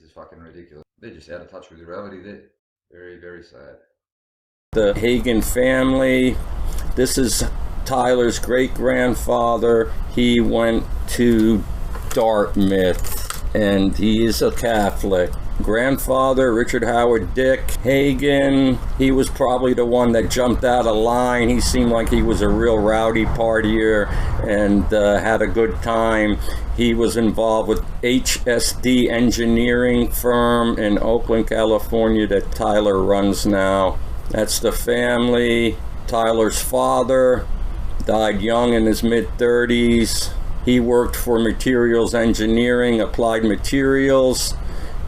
This is fucking ridiculous. They're just out of touch with reality there. Very, very sad. The Hagen family. This is Tyler's great-grandfather. He went to Dartmouth, and he is a Catholic. Grandfather, Richard Howard Dick Hagen, he was probably the one that jumped out of line. He seemed like he was a real rowdy partier and had a good time. He was involved with HSD engineering firm in Oakland, California that Tyler runs now. That's the family. Tyler's father died young in his mid-30s. He worked for Materials Engineering, Applied Materials,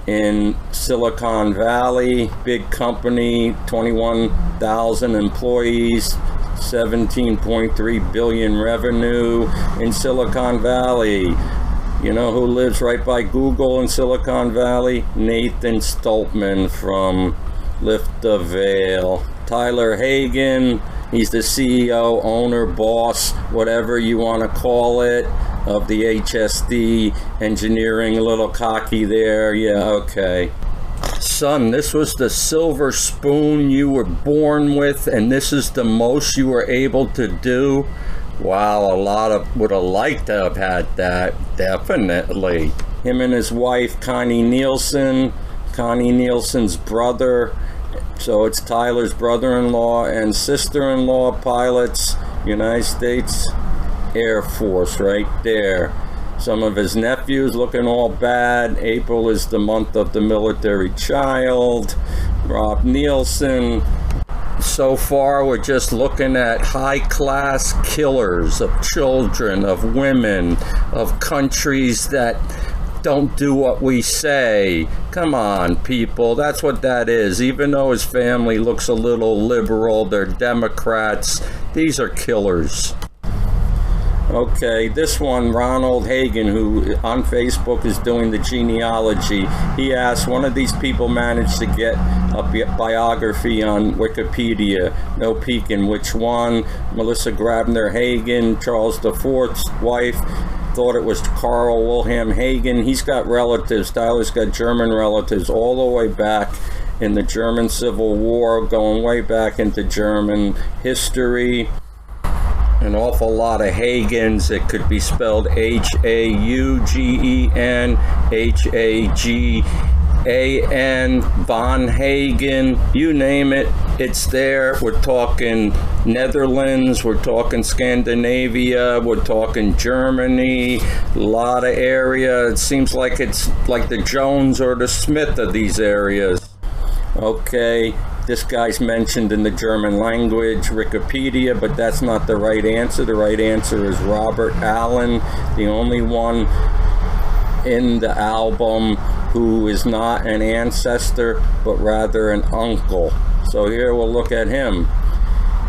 in Silicon Valley, big company, 21,000 employees, 17.3 billion revenue in Silicon Valley. You know who lives right by Google in Silicon Valley? Nathan Stoltman from Lift the Veil. Tyler Hagen, he's the CEO, owner, boss, whatever you want to call it, of the HSD engineering. A little cocky there. Yeah, okay. Son, this was the silver spoon you were born with, and this is the most you were able to do. Wow, a lot of would have liked to have had that, definitely. Him and his wife, Connie Nielsen, Connie Nielsen's brother. So it's Tyler's brother-in-law and sister-in-law pilots, United States Air Force right there. Some of his nephews looking all bad. April is the month of the military child. Rob Nielsen. So far we're just looking at high-class killers of children, of women, of countries that don't do what we say. Come on, people, that's what that is. Even though his family looks a little liberal, they're Democrats, these are killers. Okay, this one, Ronald Hagen, who on Facebook is doing the genealogy, he asked, one of these people managed to get a biography on Wikipedia. No peeking which one. Melissa Grabner Hagen, Charles IV's wife, thought it was Carl Wilhelm Hagen. He's got relatives. Tyler's got German relatives all the way back in the German Civil War, going way back into German history. An awful lot of Hagens. It could be spelled Haugen, Hagan, Von Hagen, you name it, it's there. We're talking Netherlands, we're talking Scandinavia, we're talking Germany, a lot of area. It seems like it's like the Jones or the Smith of these areas. Okay, this guy's mentioned in the German language, Wikipedia, but that's not the right answer. The right answer is Robert Allen, the only one in the album who is not an ancestor, but rather an uncle. So here we'll look at him.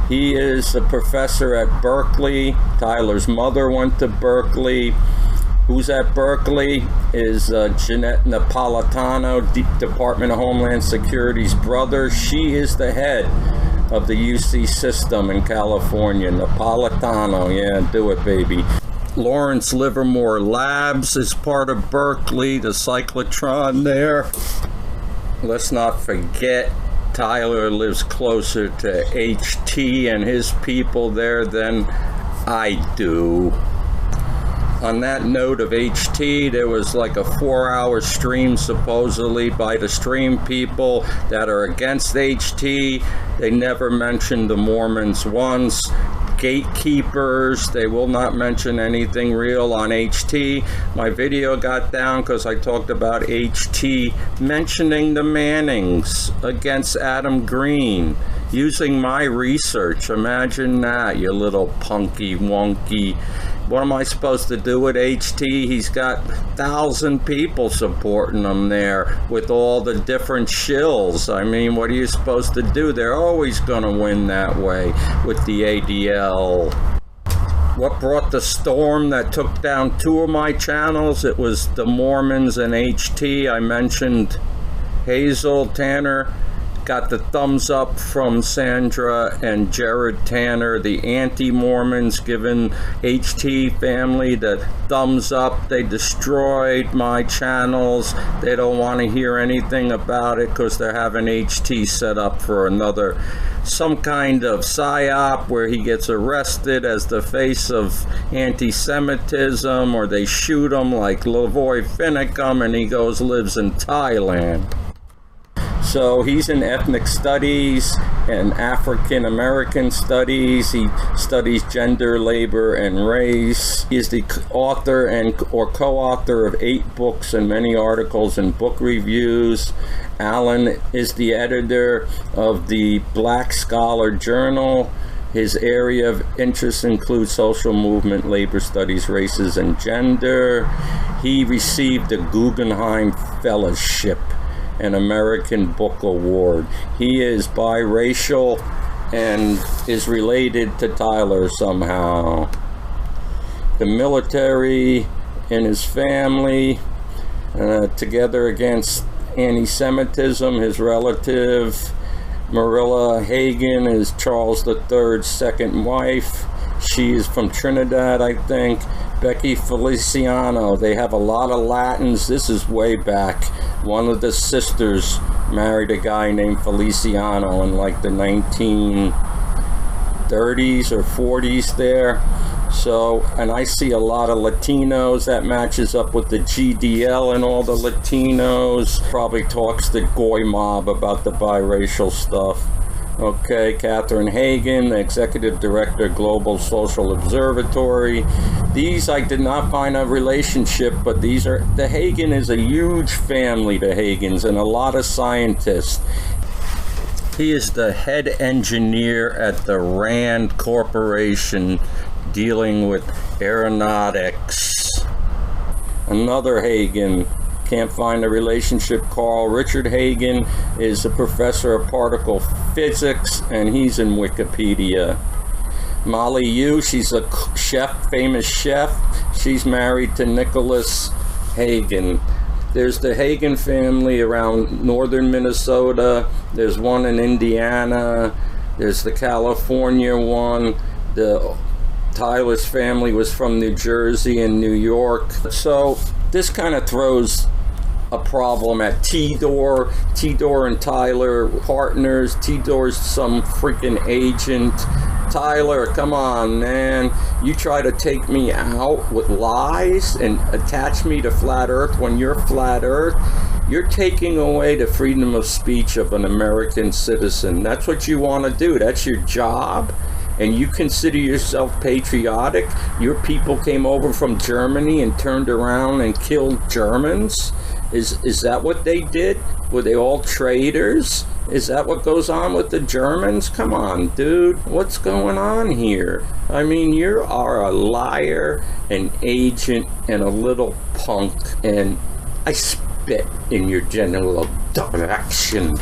He is a professor at Berkeley. Tyler's mother went to Berkeley. Who's at Berkeley is Jeanette Napolitano, Department of Homeland Security's brother. She is the head of the UC system in California. Napolitano, yeah, do it, baby. Lawrence Livermore Labs is part of Berkeley, the cyclotron there. Let's not forget, Tyler lives closer to HT and his people there than I do. On that note of HT, there was like a 4-hour stream supposedly by the stream people that are against HT. They never mentioned the Mormons once. Gatekeepers, they will not mention anything real on HT. My video got down because I talked about HT mentioning the Mannings against Adam Green, using my research. Imagine that, you little punky wonky. What am I supposed to do with HT? He's got 1,000 people supporting him there with all the different shills. I mean, what are you supposed to do? They're always going to win that way with the ADL. What brought the storm that took down 2 of my channels? It was the Mormons and HT. I mentioned Hazel Tanner got the thumbs up from Sandra and Jared Tanner, the anti-Mormons, giving HT family the thumbs up. They destroyed my channels. They don't want to hear anything about it because they're having HT set up for some kind of psyop where he gets arrested as the face of anti-Semitism, or they shoot him like Lavoy Finicum and he lives in Thailand. So he's in ethnic studies and African American studies. He studies gender, labor, and race. He is the author or co-author of 8 books and many articles and book reviews. Alan is the editor of the Black Scholar Journal. His area of interest includes social movement, labor studies, races, and gender. He received the Guggenheim Fellowship, an American Book Award. He is biracial and is related to Tyler somehow. The military and his family together against anti-Semitism. His relative Marilla Hagen is Charles III's second wife. She is from Trinidad, I think. Becky Feliciano. They have a lot of Latins. This is way back. One of the sisters married a guy named Feliciano in like the 1930s or 40s there. So, and I see a lot of Latinos. That matches up with the GDL and all the Latinos. Probably talks the Goy mob about the biracial stuff. Okay, Catherine Hagen, the Executive Director, Global Social Observatory. These I did not find a relationship, but the Hagen is a huge family, the Hagens, and a lot of scientists. He is the head engineer at the RAND Corporation, dealing with aeronautics. Another Hagen, can't find a relationship. Carl Richard Hagen is a professor of particle physics, and he's in Wikipedia. Molly Yu, she's a chef, famous chef. She's married to Nicholas Hagen. There's the Hagen family around northern Minnesota. There's one in Indiana. There's the California one. Tyler's family was from New Jersey and New York. So this kind of throws a problem at TDOR. TDOR and Tyler partners. TDOR's some freaking agent. Tyler, come on, man. You try to take me out with lies and attach me to flat earth when you're flat earth. You're taking away the freedom of speech of an American citizen. That's what you want to do. That's your job. And you consider yourself patriotic. Your people came over from Germany and turned around and killed Germans. Is that what they did? Were they all traitors? Is that what goes on with the Germans? Come on, dude. What's going on here? I mean, you are a liar, an agent, and a little punk. And I spit in your general direction.